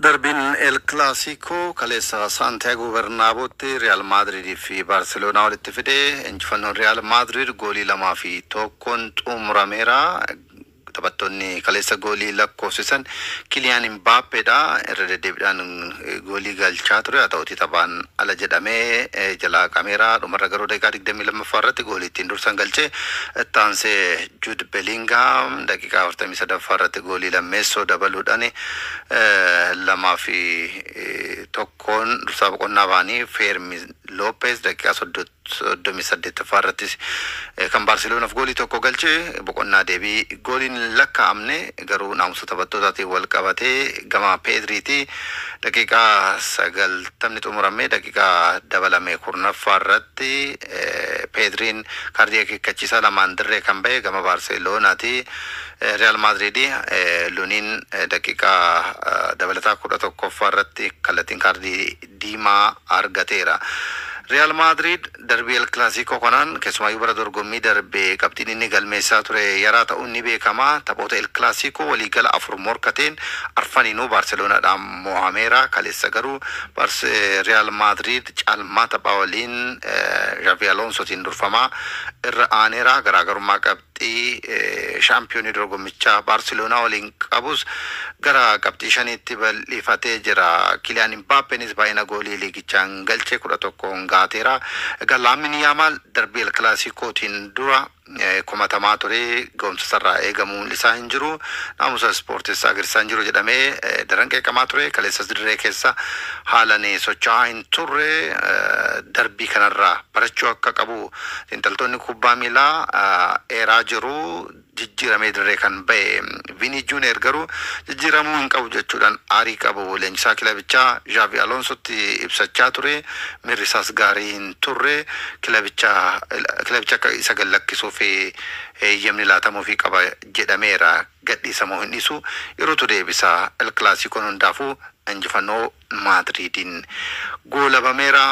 Darbiin El Clasico kaleessa Santiago Bernabéutti Real Madrid fi Barcelona walitti fide injifannoon Real Madrid goolii 2-1 xumurameera. Taphattoonni kaleessa goolii lakkoofsisan Kylian Mbappeedha. Irra deddeebiidhaan goolii galchaa ture. Haa ta'uutii taphaan ala jedhamee jalaa qameera. Dhumarra garuu daqiiqaa 22 irratti goolii ittiin dursan galchee taansee Jude Bellingham daqiiqaa 43 irratti goolii lammeessoo dabaluudhaan 2-1 dursaa boqonnaa baanii Fermi Lopez daqiiqaa 38 irratti kan Barcelonaaf goolii tokko galchee boqonnaa deebii gooliin lakkaa'amne garuu naamusa taphattootatiin wal qabatee gama Pedriiti daqiiqaa 90 xumuramee daqiiqaa dabalamee kurnaffaa irratti Pedriin kaardii akeekkachiisaa lamaan dirree kan ba'e gama Barcelonaati. Real Madrid Lunin daqiiqaa dabalataa 11ffaa irratti kallattiin kaardii diimaa argateera. Real Madrid Darbii El Clasico kanaan keessumaa bara dorgommii darbee qabxiin inni galmeessaa ture yaraa ta'uun ni beekama. Taphoota El Clasico waliigala 4 morkateen arfaniinuu Barcelonaadhaan mo'ameera. Kaleessa garuu Real Madrid caalmaa taphaa waliin Xavi Alonsotiin durfamaa irra aaneera. Garaagarummaa qabxii shaampiyoonii dorgommichaa Barcelona waliin qabus gara qabxii 5tti bal'ifatee jira. Kylian Mbappeenis baay'ina goolii liigichaan galchee 11 gaatera. Lamine Yamal Darbii El Clasicotiin dura komatamaa ture goomsa sarraa eegamuun isaa hin jiru. Naamusa ispoortiis agarsiisaa hin jiru jedhamee daran qeeqamaa ture. Kaleessas dirree keessa haalaan socho'aa hin turre. Darbii kanarraa barachuu akka qabu xiinxaltoonni kubbaa miilaa eeraa jiru. Jijjiiramee dirree kan ba'e Vini Junior garuu jijjiiramuu hin qabu jechuudhaan aarii qabu leenjisaa kilabichaa Xavi Alonsotti ibsachaa ture. Miirri isaas gaarii hin turre. Kilabicha akka isa gallakkisuuf eeyyamni laatamuufii qaba jedhameera. Gadhiisamuu hin dhiisu yerootu deebisaa El Clasicoon hundaafuu injifannoo Madridiin goolabameera.